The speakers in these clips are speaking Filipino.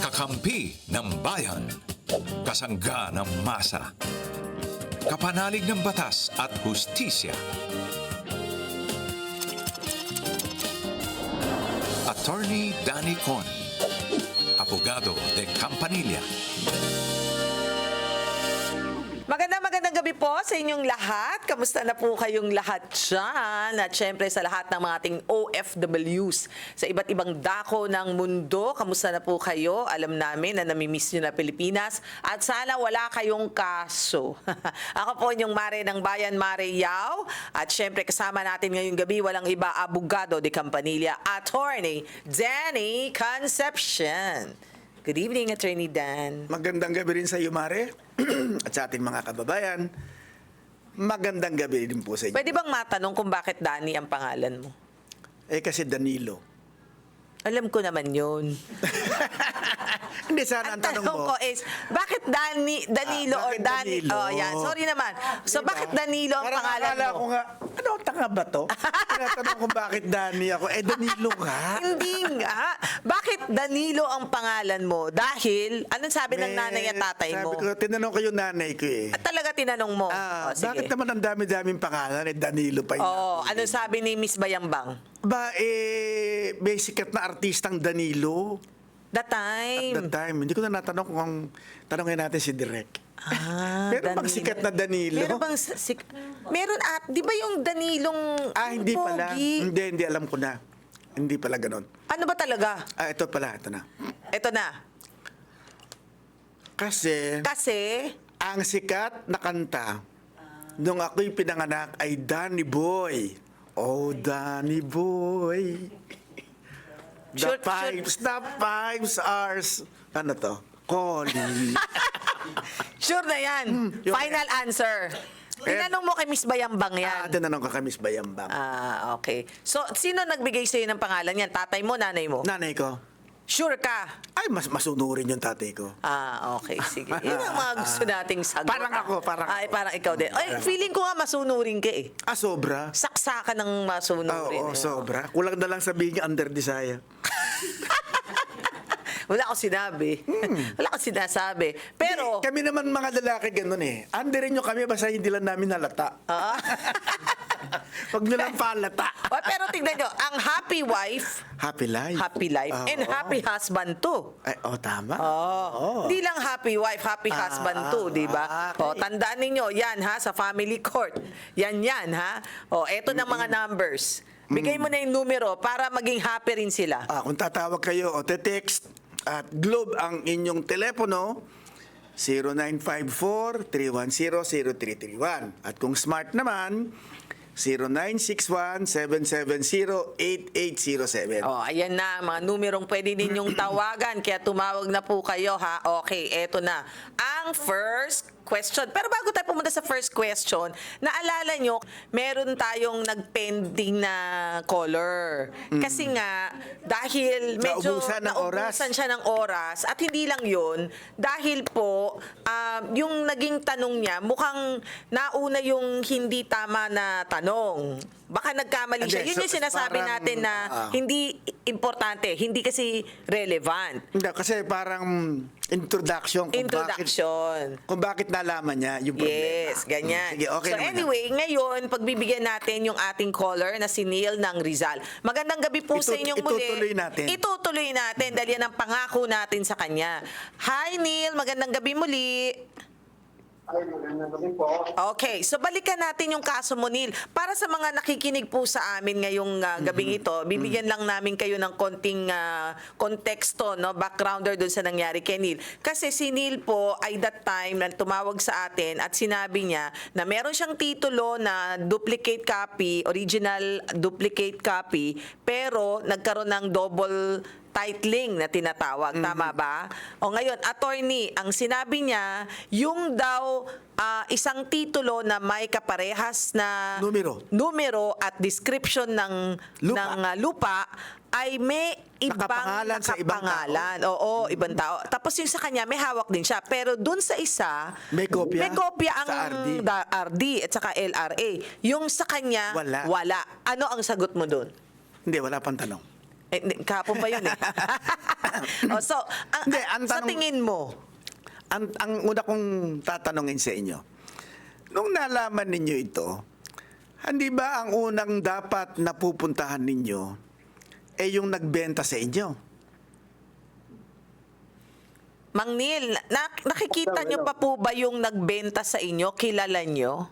Kakampi ng bayan. Kasangga ng masa. Kapanalig ng batas at hustisya. Attorney Danny Con. Abogado de Campanilla. Magandang gabi po sa inyong lahat. Kamusta na po kayong lahat dyan? At syempre sa lahat ng mga ating OFWs sa iba't ibang dako ng mundo. Kamusta na po kayo? Alam namin na namimiss nyo na Pilipinas at sana wala kayong kaso. Ako po yung Mare ng Bayan, Mare Yao. At syempre kasama natin ngayong gabi walang iba, Abogado de Campanilla, Attorney Danny Concepcion. Good evening, Attorney Dan. Magandang gabi rin sa iyo, Mare, at sa ating mga kababayan. Magandang gabi din po sa inyo. Pwede bang matanong kung bakit Danny ang pangalan mo? Kasi Danilo. Alam ko naman yun. Hindi, sana ang tanong mo. ko is, bakit Danilo or bakit Danny? Danilo? Oh, yan. Sorry naman. So, Diba? bakit Danilo ang Parang pangalan akala mo? ko nga, ano, tanga ba to? Tinatanong ko bakit Danny ako. Danilo nga. Hindi nga. Bakit Danilo ang pangalan mo? Dahil, anong sabi ng nanay at tatay mo? Sabi ko, tinanong ko yung nanay ko eh. At talaga tinanong mo? Sige. Bakit naman ang dami-daming pangalan? Danilo pa yun. Anong sabi ni Miss Bayambang? May sikat na artistang Danilo. That time. At that time. Hindi ko na natanong kung tanongin natin si Direk. Meron bang Danilo. sikat na Danilo? Meron bang meron di ba yung Danilong Hindi pala. pogi? Hindi, alam ko na. Hindi pala ganon. Ano ba talaga? Ito pala, ito na. Ito na. Kasi, ang sikat na kanta nung ako'y pinanganak ay Danny Boy. Oh, Danny Boy. Sure, The pipes are... Ano to? Calling. Sure na yan. yung- Final answer. Tinanong mo kay Miss Bayambang yan. Tinanong ka kay Miss Bayambang. Okay. So, sino nagbigay sa'yo ng pangalan yan? Tatay mo, nanay mo? Nanay ko. Sure ka? Ay, mas masunurin yung tatay ko. Okay. Sige. Yun ang mga gusto nating sagot. Parang ako, parang Ay, ako. parang ikaw din. Ay, feeling ko nga masunurin ka eh. Sobra. Saksakan ng masunurin. Oo, eh. sobra. Kulang na lang sabihin niya under desire. Wala akong sinabi. Wala akong sinasabi. Pero, Kami naman mga lalaki ganun eh. Underin nyo kami basta hindi lang namin nalata. Huwag nyo lang palata. pero tignan nyo, ang happy wife, Happy life. and happy husband too. Tama. Hindi lang happy wife, happy husband too, di ba? Okay. Tandaan ninyo, yan ha, sa family court. Yan ha. Eto na mga numbers. Bigay mo na yung numero para maging happy rin sila. Kung tatawag kayo o te-text at Globe ang inyong telepono, 0954-310-0331. At kung smart naman, 0961-770-8807. Ayan na, mga numerong pwede ninyong tawagan. Kaya tumawag na po kayo, ha? Okay, eto na. Ang first question. Pero bago tayo pumunta sa first question, naalala nyo, meron tayong nagpending na caller. Kasi nga, dahil medyo naubusan siya ng oras. At hindi lang yun, dahil po, yung naging tanong niya, mukhang nauna yung hindi tama na tanong. Baka nagkamali siya. Yun yung sinasabi natin na hindi importante, hindi kasi relevant. Hindi, kasi parang introduction. Kung bakit nalaman niya yung problema. Yes, ganyan. Sige, okay so naman anyway, ngayon, pagbibigyan natin yung ating caller na si Neil ng Rizal. Magandang gabi po sa inyong muli. Itutuloy natin. Itutuloy natin dahil yan ang pangako natin sa kanya. Hi Neil, magandang gabi muli. Ay, magandang gabi po. Okay, so balikan natin yung kaso mo, Neil. Para sa mga nakikinig po sa amin ngayong gabing ito, bibigyan lang namin kayo ng konting konteksto, no, backgrounder doon sa nangyari kay Neil. Kasi si Neil po ay that time na tumawag sa atin at sinabi niya na meron siyang titulo na duplicate copy, original duplicate copy, pero nagkaroon ng double titling na tinatawag. Tama ba? O ngayon, attorney, ang sinabi niya, yung daw isang titulo na may kaparehas na numero at description ng lupa ay may ibang nakapangalan sa ibang tao. Oo, ibang tao. Tapos yung sa kanya, may hawak din siya. Pero dun sa isa, may kopya ang sa RD. RD at saka LRA. Yung sa kanya, wala. Ano ang sagot mo dun? Hindi, wala pang tanong. Kahapon pa yun eh. So, Hindi, ang sa tanong- tingin mo, Ang una kong tatanungin sa inyo, nung nalaman ninyo ito, hindi ba ang unang dapat napupuntahan ninyo yung nagbenta sa inyo? Mang Neil, nakikita nyo pa po ba yung nagbenta sa inyo? Kilala nyo?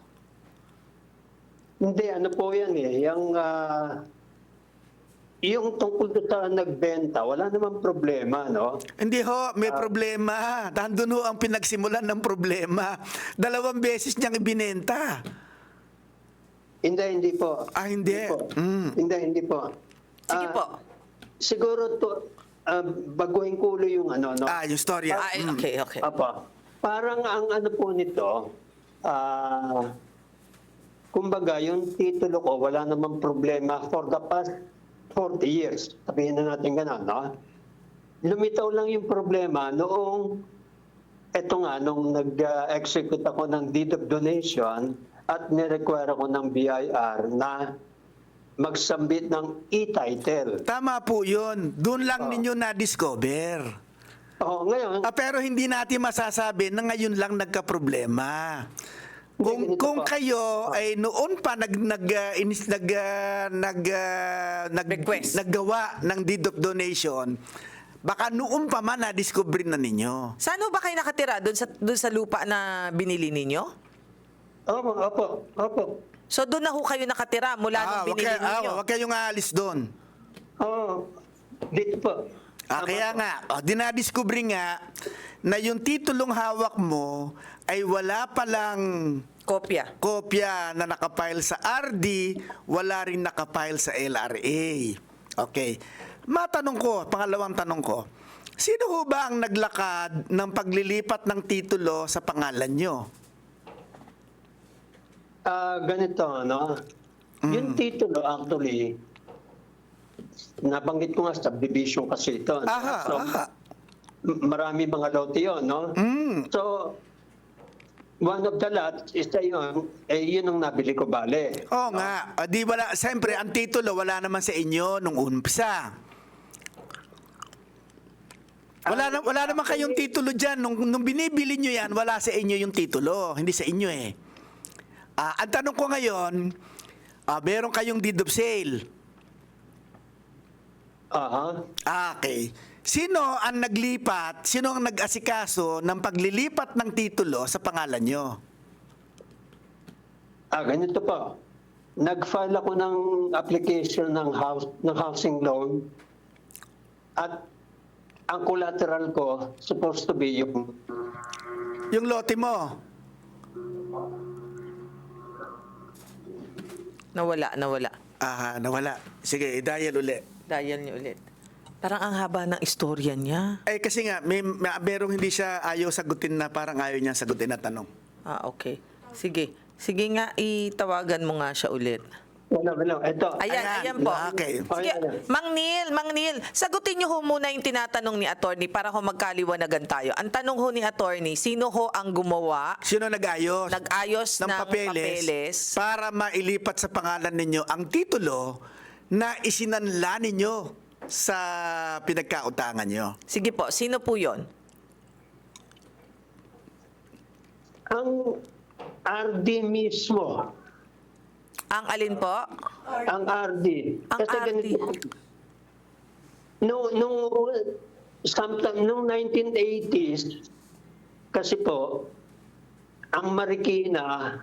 Hindi, ano po yan eh. Yung tungkol sa nagbenta, wala namang problema, no? Hindi ho, may problema. Nandun ho ang pinagsimulan ng problema. 2 beses niyang ibinenta. Hindi po. Hindi. po. Mm. Hindi po. Sige po. Siguro to, baguhin ko ulit yung ano, no? Yung storya. Okay. Apa. Parang ang ano po nito, kumbaga yung titulo ko, wala namang problema for the past 40 years. Sabihin na natin gano'n, no? Lumitaw lang yung problema noong, nung nag-execute ako ng deed of donation at nirequire ako ng BIR na magsambit ng e-title. Tama po yun. Doon lang ninyo na-discover. Ngayon, Pero hindi natin masasabi na ngayon lang nagka-problema. Kung Ganito po. kayo ay noon pa Request. naggawa ng deed of donation, baka noon pa man na-discover na ninyo. Saan ho ba kayo nakatira? Doon sa lupa na binili ninyo? opo. So doon na ho kayo nakatira mula nung binili ninyo? Wag kayong aalis doon. Dito po. Kaya nga, dinadiscover nga na yung titulong hawak mo ay wala palang kopya na nakapile sa RD, wala rin nakapile sa LRA. Okay. Pangalawang tanong ko, sino ho ba ang naglakad ng paglilipat ng titulo sa pangalan nyo? Ganito, no? Yung titulo actually, nabanggit ko nga subdivision kasi ito. No? So, marami mga lote yun, no? So, one of the lots is yun ang nabili ko bale. Oo nga. Di wala, siyempre, ang titulo wala naman sa inyo nung umpisa. Wala naman kayong titulo dyan. Nung binibili nyo yan, wala sa inyo yung titulo. Hindi sa inyo eh. Ang tanong ko ngayon, meron kayong deed of sale. Okay. Sino ang nag-asikaso ng paglilipat ng titulo sa pangalan nyo? Ganito po. Nag-file ako ng application ng housing loan at ang collateral ko supposed to be Yung lote mo. Nawala. Nawala. Sige, i-dial uli. Dial niyo ulit. Parang ang haba ng istorya niya. Kasi nga, merong hindi siya ayaw sagutin na parang ayaw niya sagutin na tanong. Okay. Sige nga, itawagan mo nga siya ulit. Wala. Ito. Ayan po. Okay. Sige, Mang Neil, sagutin niyo ho muna yung tinatanong ni attorney para ho magkaliwanagan tayo. Ang tanong ho ni attorney, sino ho ang gumawa? Sino nag-ayos? Ng papeles para mailipat sa pangalan ninyo ang titulo na isinanla ninyo sa pinagkautangan nyo? Sige po, sino po yon? Ang RD mismo. Ang alin po? Ang RD. Ang RD. Nung 1980s, kasi po, ang Marikina,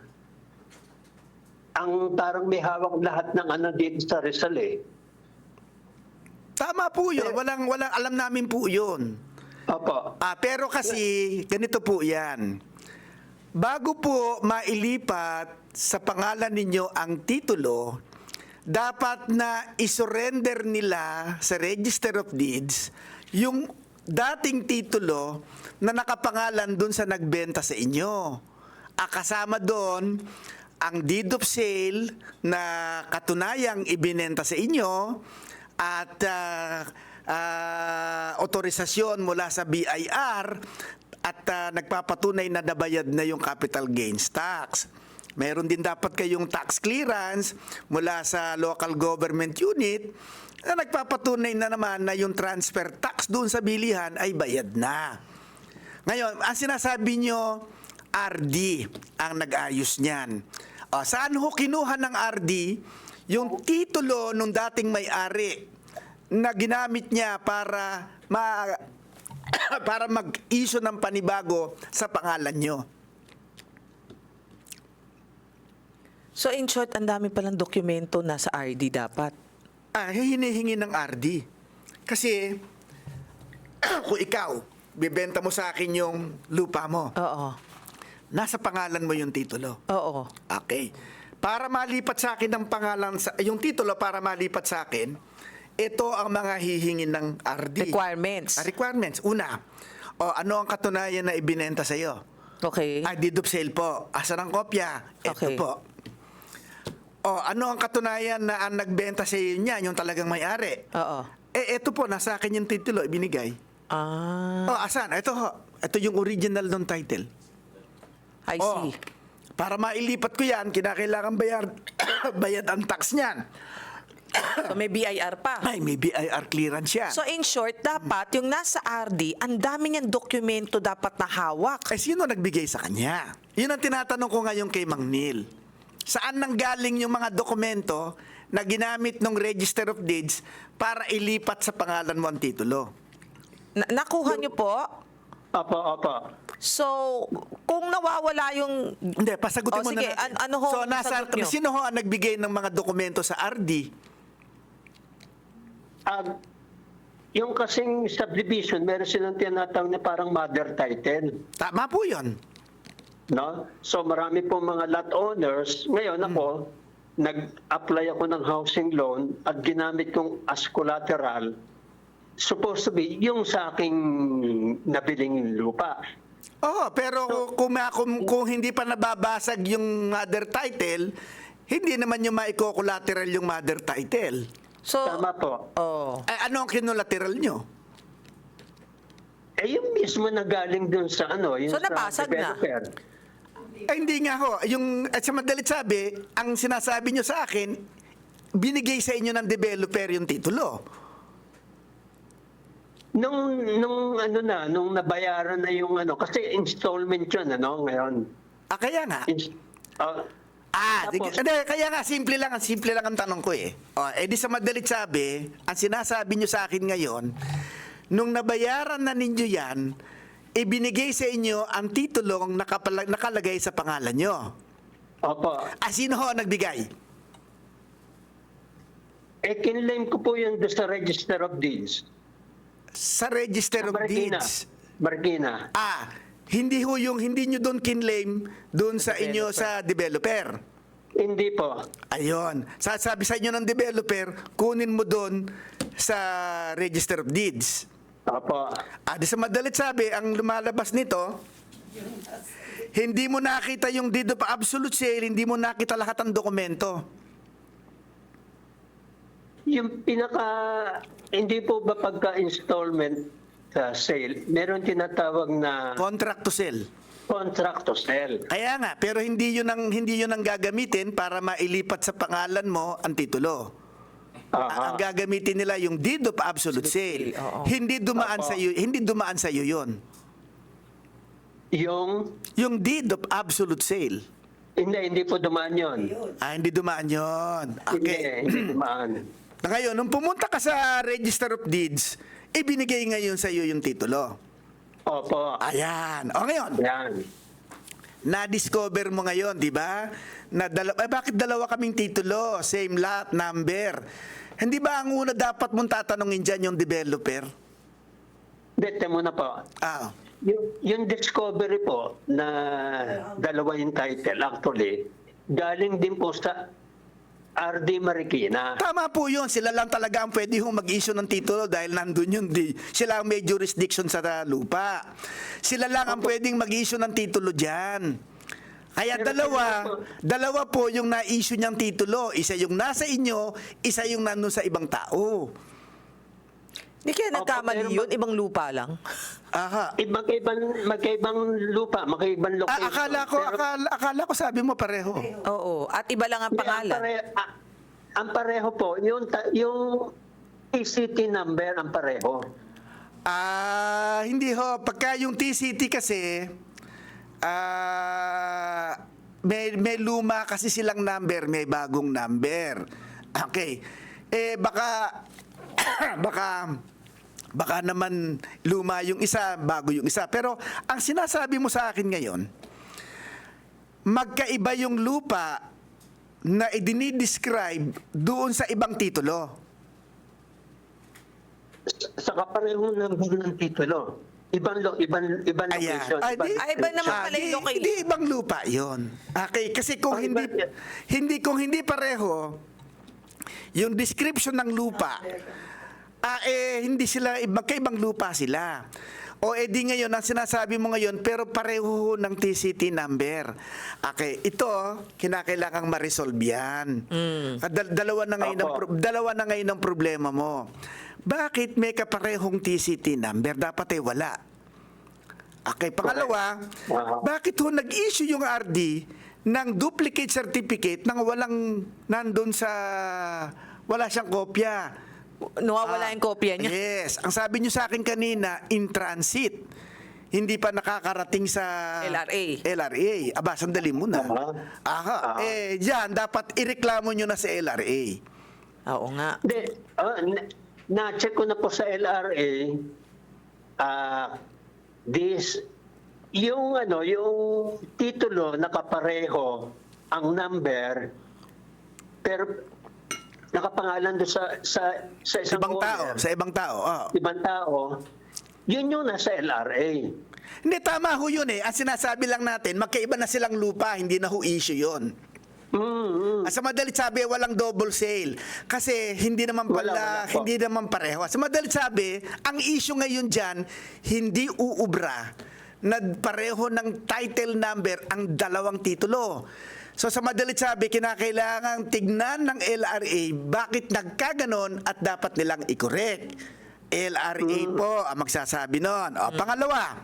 ang parang may hawak lahat ng dito sa Rizal eh. Tama po yun. Walang alam namin po yun. Opo. Pero kasi, ganito po yan. Bago po mailipat sa pangalan ninyo ang titulo, dapat na isurrender nila sa Register of Deeds yung dating titulo na nakapangalan dun sa nagbenta sa inyo. Kasama doon ang deed of sale na katunayang ibinenta sa inyo at otorisasyon mula sa BIR at nagpapatunay na nabayad na yung capital gains tax. Mayroon din dapat kayong tax clearance mula sa local government unit na nagpapatunay na naman na yung transfer tax doon sa bilihan ay bayad na. Ngayon, ang sinasabi nyo, RD ang nag-ayos niyan. O, saan ho kinuha ng RD yung titulo nung dating may-ari na ginamit niya para para mag-issue ng panibago sa pangalan nyo? So in short, ang dami palang dokumento na sa RD dapat. Hinihingi ng RD. Kasi, kung ikaw, bibenta mo sa akin yung lupa mo, Oo. nasa pangalan mo yung titulo. Oo. Okay. Para malipat sa akin ng pangalan, yung titulo para malipat sa akin, ito ang mga hihingin ng RD. Requirements. Requirements. Una, ano ang katunayan na ibinenta sa iyo? Okay. Deed of sale po. Asan ang kopya? Ito Okay. po. Ano ang katunayan na ang nagbenta sa iyo niya, yung talagang may-ari? Oo. Ito po, nasa akin yung titulo, ibinigay. Asan? Ito ho. Ito yung original ng title. I see. Para mailipat ko yan, kinakailangan bayad ang tax niyan. So may BIR pa. Ay, may BIR clearance yan. So in short, dapat yung nasa RD, ang dami niyang dokumento dapat na hawak. Sino nagbigay sa kanya? Yun ang tinatanong ko ngayon kay Mang Neil. Saan nanggaling yung mga dokumento na ginamit ng Register of Deeds para ilipat sa pangalan mo ang titulo? Nakuha niyo po? Opo. So, kung nawawala yung... Hindi, pasagutin mo sige, na natin. ano ho ang sagot nyo? Sino ho ang nagbigay ng mga dokumento sa RD? Yung kasing subdivision, meron silang tinatawag na parang mother title. Tama po yun. No? So marami pong mga lot owners. Ngayon ako, nag-apply ako ng housing loan at ginamit kong as collateral, supposed to be yung sa aking nabiling lupa. Pero kung hindi pa nababasag yung mother title, hindi naman yung maiko-collateral yung mother title. So, Tama po. Ano ang kinolateral nyo? Yung mismo na galing dun sa yung So, sa nabasag na? developer. Hindi nga ho. Sa madalit sabi, ang sinasabi nyo sa akin, binigay sa inyo ng developer yung titulo. Nung nabayaran na yung kasi installment yun, ngayon. Kaya nga. Tapos- Kaya nga, simple lang ang tanong ko eh. Di sa madalit sabi, ang sinasabi nyo sa akin ngayon, nung nabayaran na ninyo yan, ibinigay sa inyo ang titulong nakalagay sa pangalan nyo. Opo. Sino ho ang nagbigay? Kinlaim ko po yun doon sa Register of Deeds. Sa Register of Deeds. Marikina. Hindi nyo doon kinlaim doon sa inyo sa developer. Hindi po. Ayun. Sabi sa inyo ng developer, kunin mo doon sa Register of Deeds. Opo. Di sa madalit sabi, ang lumalabas nito, hindi mo nakita yung deed of absolute sale, hindi mo nakita lahat ng dokumento. Yung hindi po ba pagka-installment sale, meron tinatawag na Contract to sell. contract to sell. Kaya nga, pero hindi yun ang gagamitin para mailipat sa pangalan mo ang titulo. Ang gagamitin nila yung deed of absolute sale. Oo. Hindi dumaan sa iyo 'yon. Yung deed of absolute sale. Hindi po dumaan yun. Hindi dumaan 'yon. Okay. Hindi dumaan. Ngayon, nung pumunta ka sa Register of Deeds, ibinigay ngayon sa iyo yung titulo. Opo. Ayan. Ngayon, Yan. na-discover mo ngayon, di ba? Bakit dalawa kaming titulo? Same lot, number. Hindi ba ang una dapat mong tatanungin dyan yung developer? Bete mo na po. Yung discovery po na dalawa yung title, actually, galing din po sa RD Marikina. Tama po yun. Sila lang talaga ang pwede hong mag-issue ng titulo dahil nandun yun. Sila ang may jurisdiction sa lupa. Sila lang ang pwedeng mag-issue ng titulo dyan. Kaya dalawa po yung na-issue niyang titulo. Isa yung nasa inyo, isa yung nandun sa ibang tao. Hindi kaya nagkamali pero- yun, ibang lupa lang. Aha. Magkaibang lupa, magkaibang location. Akala ko sabi mo pareho. Oo, at iba lang ang Hindi, pangalan. ang pareho po, yung TCT number ang pareho. Hindi ho. Pagka yung TCT kasi, may luma kasi silang number, may bagong number. Okay. Baka, baka naman luma yung isa, bago yung isa. Pero ang sinasabi mo sa akin ngayon, magkaiba yung lupa na idinidescribe doon sa ibang titulo. Sa kaparehong number ng titulo. Ibang Ayan. location. Iba naman pala yung location. Hindi ibang lupa yon. Okay, kasi kung hindi pareho yung description ng lupa, hindi sila magkaibang lupa sila. O di ngayon ang sinasabi mo ngayon pero pareho ng TCT number. Okay, ito kinakailangang ma-resolve yan. Dalawa na ngayon ang problema mo. Bakit may kaparehong TCT number? Dapat wala. Okay, pangalawa, bakit nag-issue yung RD ng duplicate certificate nang nandun sa wala siyang kopya? Nawawala yung kopya niya. Yes. Ang sabi niyo sa akin kanina, in transit. Hindi pa nakakarating sa LRA. Aba, sandali muna. Diyan, dapat ireklamo niyo na sa LRA. Oo nga. Hindi, na-check ko na po sa LRA, yung titulo nakapareho ang number, pero nakapangalan doon sa isang Ibang tao, owner. sa ibang tao. Ibang tao, yun yung nasa LRA. Hindi, tama ho yun eh. Ang sinasabi lang natin, magkaiba na silang lupa, hindi na ho issue yun. Sa madalit sabi, walang double sale. Kasi hindi naman Wala po. hindi naman pareho. Sa madalit sabi, ang issue ngayon dyan, hindi uubra na pareho ng title number ang dalawang titulo. So sa madalit sabi, kinakailangan tignan ng LRA bakit nagkaganon at dapat nilang i-correct. LRA po ang magsasabi nun. Pangalawa,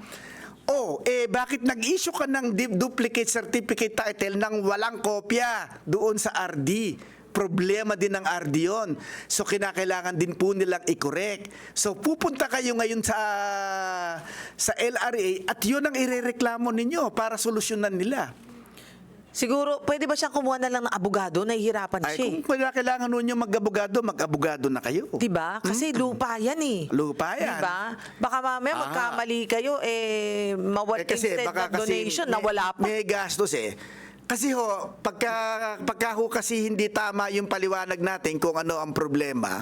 bakit nag-issue ka ng duplicate certificate title nang walang kopya doon sa RD? Problema din ng RD yun. So, kinakailangan din po nilang i-correct. So, pupunta kayo ngayon sa LRA at yun ang irereklamo ninyo para solusyonan nila. Siguro, pwede ba siyang kumuha na lang ng abogado? Nahihirapan siya. Kung kailangan nun yung mag-abogado na kayo. Diba? Kasi lupa yan eh. Lupa yan. Diba? Baka mamaya magkamali kayo, mawala instead ng donation, nawala pa. May gastos eh. Kasi pagka kasi hindi tama yung paliwanag natin kung ano ang problema,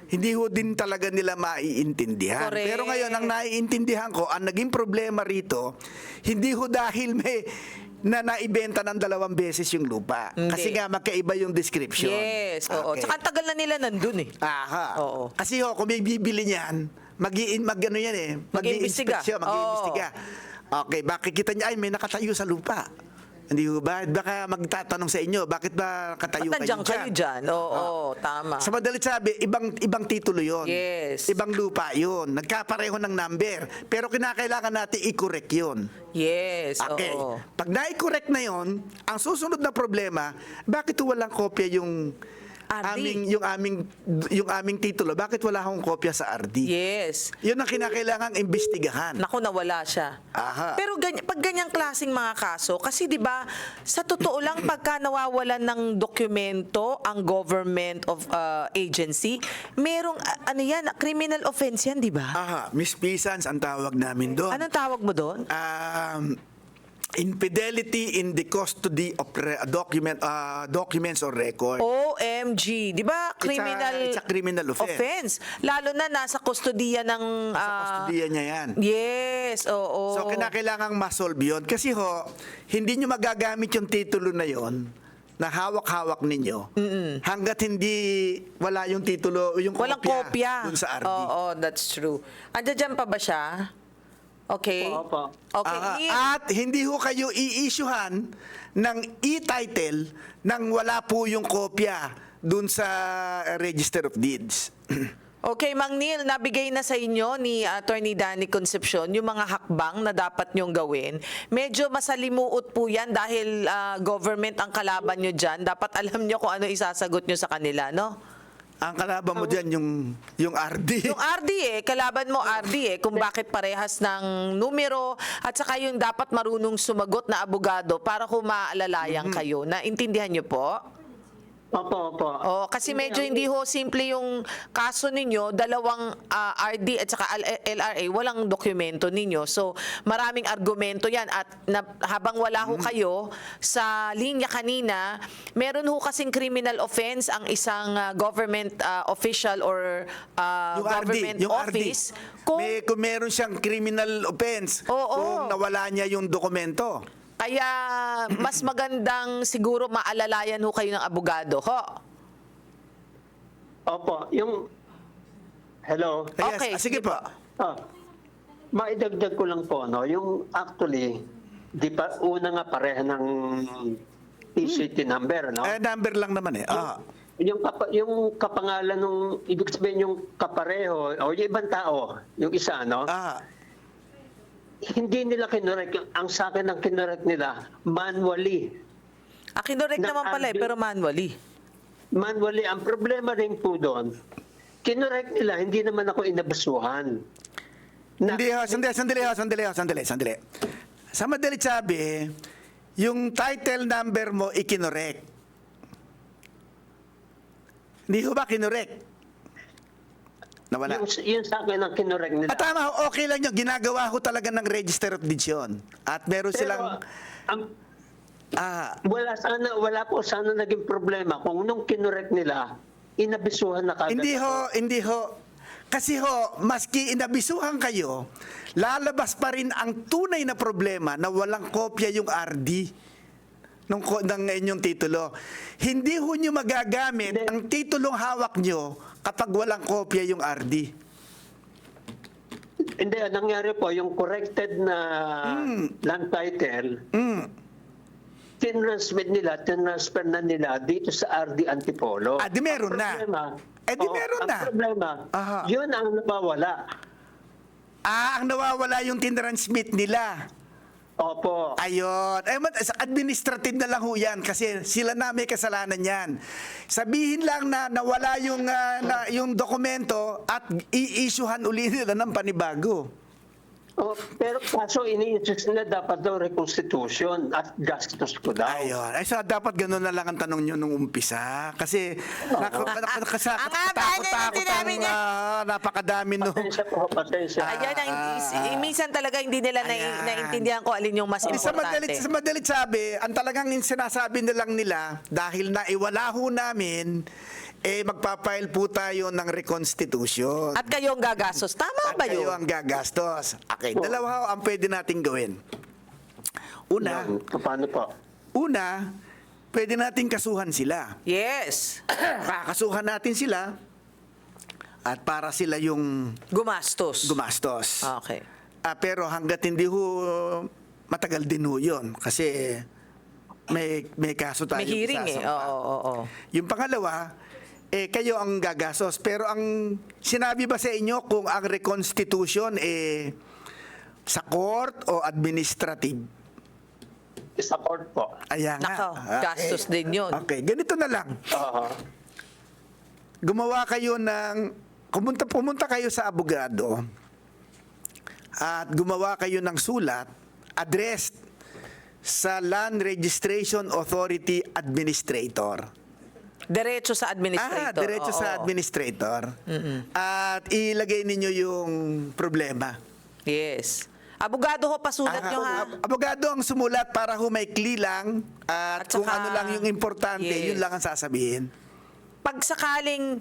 hindi ho din talaga nila maiintindihan. Correct. Pero ngayon, ang naiintindihan ko, ang naging problema rito, hindi ho dahil may naibenta ng 2 beses yung lupa. Hindi. Kasi nga magkaiba yung description. Yes, oo. Okay. Tsaka ang tagal na nila nandun eh. Aha. Oo. Kasi kung may bibili niyan, Mag-iimbestiga. mag-iimbestiga. Okay, bakit kita niya, may nakatayo sa lupa. Hindi ho ba? Baka magtatanong sa inyo, bakit ba katayo Ba't nandiyan kayo kayo dyan? Oo, tama. Sa madalit sabi, ibang titulo yon. Yes. Ibang lupa yon. Nagkapareho ng number. Pero kinakailangan natin i-correct yon. Yes, Okay. oo. Pag na-correct na yon, ang susunod na problema, bakit walang kopya yung RD. yung aming titulo? Bakit wala akong kopya sa RD? Yes. Yun ang kinakailangang imbestigahan. Naku, nawala siya. Aha. Pero pag ganyang klaseng mga kaso, kasi 'di ba, sa totoo lang pagka nawawalan ng dokumento ang government of agency, merong criminal offense 'yan, 'di ba? Aha, misfeasance ang tawag namin doon. Anong tawag mo doon? Infidelity in the custody of documents or record. OMG, 'di ba? It's a criminal offense. Lalo na nasa kustodiya ng Sa kustodiya niya yan. Yes, oo. So, kinakailangang ma-solve yun. Kasi hindi nyo magagamit yung titulo na yon na hawak-hawak ninyo hanggat hindi wala yung titulo, yung Walang kopya. dun sa RD. Oo, that's true. Andiyan dyan pa ba siya? Okay. Opo. Okay. At hindi ho kayo i-issuehan ng e-title nang wala po yung kopya dun sa Register of Deeds. Okay, Mang Neil, nabigay na sa inyo ni Attorney Danny Concepcion yung mga hakbang na dapat nyong gawin. Medyo masalimuot po yan dahil government ang kalaban nyo dyan. Dapat alam nyo kung ano isasagot nyo sa kanila, no? Ang kalaban mo dyan yung RD. Yung RD kalaban mo RD kung bakit parehas ng numero at saka yung dapat marunong sumagot na abogado para kung maalalayan kayo. Naintindihan nyo po? Opo. Oh, kasi medyo hindi ho simple yung kaso ninyo, dalawang RD at saka LRA, walang dokumento ninyo. So, maraming argumento yan. At habang wala ho kayo sa linya kanina, meron ho kasing criminal offense ang isang government official or government office. Kung meron siyang criminal offense, Oo. kung nawala niya yung dokumento. Kaya mas magandang siguro maalalayan ho kayo ng abogado, ho? Opo, hello? Yes, Okay, sige sige po. Maidagdag ko lang po, no? Yung actually, di pa, una nga pareha ng TCT number, no? Number lang naman eh. Yung kapangalan nung, ibig sabihin yung kapareho, o yung ibang tao, yung isa, no? Hindi nila kinorek. Ang sa akin ang kinorek nila, manually. Kinorek naman pala pero manually. Manually, ang problema rin po doon, kinorek nila, hindi naman ako inabasuhan. Hindi ho, sandali. Sa madalit sabi, yung title number mo ikinorek. Hindi ho ba kinorek? Nawala. Yung sa akin ang kinorek nila. Tama ho, okay lang yun. Ginagawa ko talaga ng Register of Deeds yun. At meron silang... wala po sana naging problema kung nung kinorek nila, inabisuhan na kagad. Hindi ho. Kasi ho, maski inabisuhan kayo, lalabas pa rin ang tunay na problema na walang kopya yung RD ng inyong titulo. Hindi ho nyo magagamit ang titulong hawak nyo kapag walang kopya yung RD. Hindi, nangyari po, yung corrected na land title, tinransfer na nila dito sa RD Antipolo. Di meron na. Meron na. Ang problema, yun ang nawawala. Ang nawawala yung tinransmit nila. Opo. Ayun. Administrative na lang ho yan kasi sila na may kasalanan yan. Sabihin lang na nawala yung dokumento at i-issuehan uli nila ng panibago. Pero kaso ini-insist nila dapat daw reconstitution at gastos ko daw. Ayun. Dapat gano'n na lang ang tanong nyo nung umpisa. Kasi napakadami nung... Pasensya. Ayan, minsan talaga hindi nila naintindihan ko alin yung mas importante. Sa madalit sabi, ang talagang sinasabi na lang nila, dahil naiwala ho namin, magpapile po tayo ng reconstitution. At kayo ang gagastos. Tama ba yun? Kayo ang gagastos. Okay, dalawa ang pwede nating gawin. Una, Paano po? pwede nating kasuhan sila. Yes. Kakasuhan natin sila at para sila yung Gumastos. Okay. Pero hanggat hindi ho, matagal din ho yun. Kasi may kaso tayo. May hearing Oo. Yung pangalawa, kayo ang gagastos. Pero ang sinabi ba sa inyo kung ang reconstitution sa court o administrative? Sa court po. Ayan Nako, nga. gastos din yun. Okay, ganito na lang. Gumawa kayo ng... Pumunta kayo sa abogado at gumawa kayo ng sulat addressed sa Land Registration Authority Administrator. Diretso sa administrator. Diretso sa administrator. At ilagay ninyo yung problema. Yes. Abogado ho, pasulat nyo ha. Abogado ang sumulat para humaikli lang at kung saka, ano lang yung importante, yes, yun lang ang sasabihin. Pag sakaling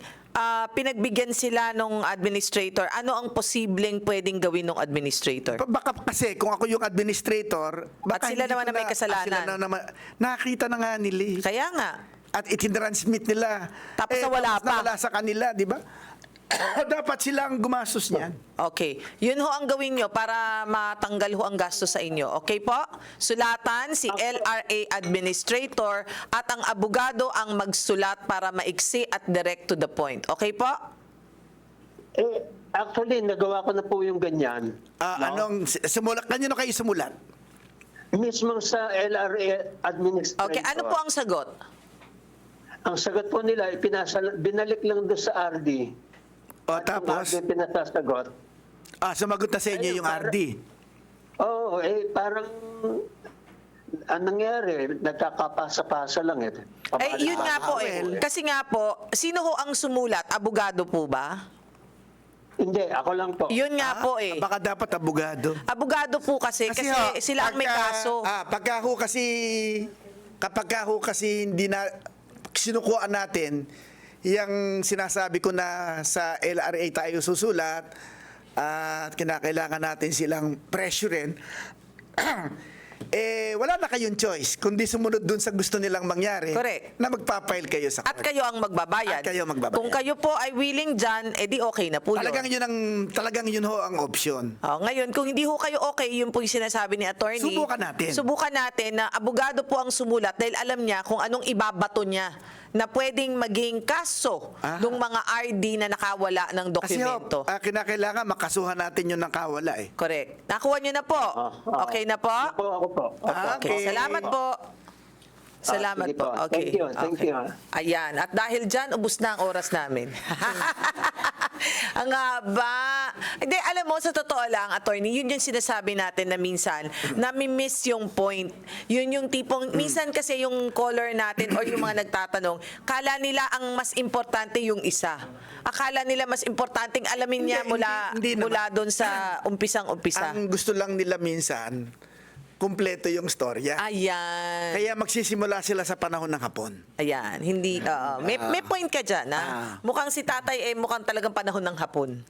pinagbigyan sila nung administrator, ano ang posibleng pwedeng gawin ng administrator? Baka kasi kung ako yung administrator, baka sila hindi naman ko na may kasalanan. Sila naman, nakita na nga nila. Kaya nga. At itinransmit nila. Tapos wala pa. Nawala sa kanila, di ba? Dapat silang gumastos niyan. Okay. Yun ho ang gawin nyo para matanggal ho ang gastos sa inyo. Okay po? Sulatan si LRA Administrator at ang abogado ang magsulat para maiksi at direct to the point. Okay po? Actually, nagawa ko na po yung ganyan. Anong sumulat? Kanino kayo sumulat? Mismo sa LRA administrator. Okay, ano po ang sagot? Ang sagot po nila, binalik lang doon sa RD. O tapos, Yung RD pinasasagot. sumagot na sa inyo Ayun, yung RD. Oo, parang anong nangyari, nagkakapasa-pasa lang eh. Yun nga po Kasi nga po, sino ho ang sumulat? Abogado po ba? Hindi, ako lang po. Yun nga po Baka dapat abogado. Abogado po kasi ho, sila ang may kaso. Kapag ho kasi hindi na sinukuan natin yung sinasabi ko na sa LRA tayo susulat at kinakailangan natin silang pressurein, wala na kayong choice kundi sumunod dun sa gusto nilang mangyari. Correct. Na magpapile kayo sa At court. kayo ang magbabayad. At kayo magbabayad. Kung kayo po ay willing dyan, edi okay na po Talagang yun. talagang yun ho ang option. Ngayon, kung hindi ho kayo okay, yun po yung sinasabi ni attorney. Subukan natin. Subukan natin na abogado po ang sumulat dahil alam niya kung anong ibabato niya na pwedeng maging kaso ng mga RD na nakawala ng Kasi ho, dokumento. kinakailangan makasuhan natin yun ng kawala eh. Correct. Nakuha niyo na po. Okay na po? Ako po. Okay. Salamat po. Salamat sige po. po. Okay. Thank you. Ayan. At dahil dyan, ubus na ang oras namin. Ang haba. Hindi, alam mo, sa totoo lang, attorney, yun yung sinasabi natin na minsan, nami-miss yung point. Yun yung tipong, minsan kasi yung caller natin or yung mga nagtatanong, kala nila ang mas importante yung isa. Akala nila mas importanteng alamin niya Hindi naman. mula doon sa umpisang-umpisa. Ang gusto lang nila minsan, kumpleto yung storya. Ayan. Kaya magsisimula sila sa panahon ng hapon. Ayan, hindi, may point ka dyan, ha? Mukhang si tatay, mukhang talagang panahon ng hapon.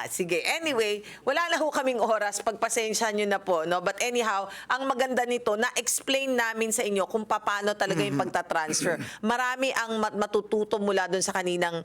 Sige, anyway, wala na ho kaming oras, pagpasensya nyo na po, no? But anyhow, ang maganda nito, na-explain namin sa inyo kung paano talaga yung pagtatransfer. Marami ang matututo mula dun sa kaninang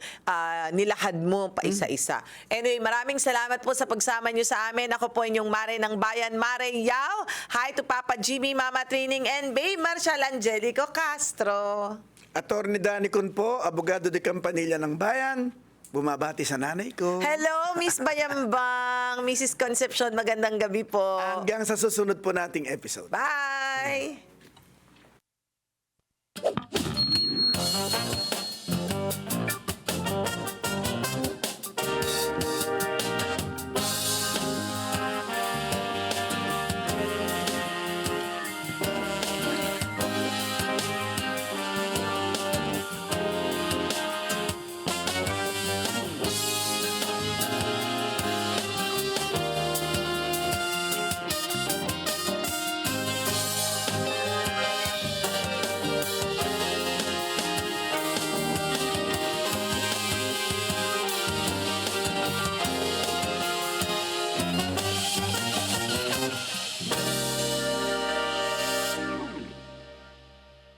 nilahad mo pa isa-isa. Anyway, maraming salamat po sa pagsama nyo sa amin. Ako po inyong Mare ng Bayan, Mare Yao. Hi to Papa Jimmy, Mama Trining, and Babe Marshall Angelico Castro. Attorney Danny Kun po, abogado de Campanilla ng Bayan. Bumabati sa nanay ko. Hello, Miss Bayambang, Mrs. Concepcion, magandang gabi po. Hanggang sa susunod po nating episode. Bye!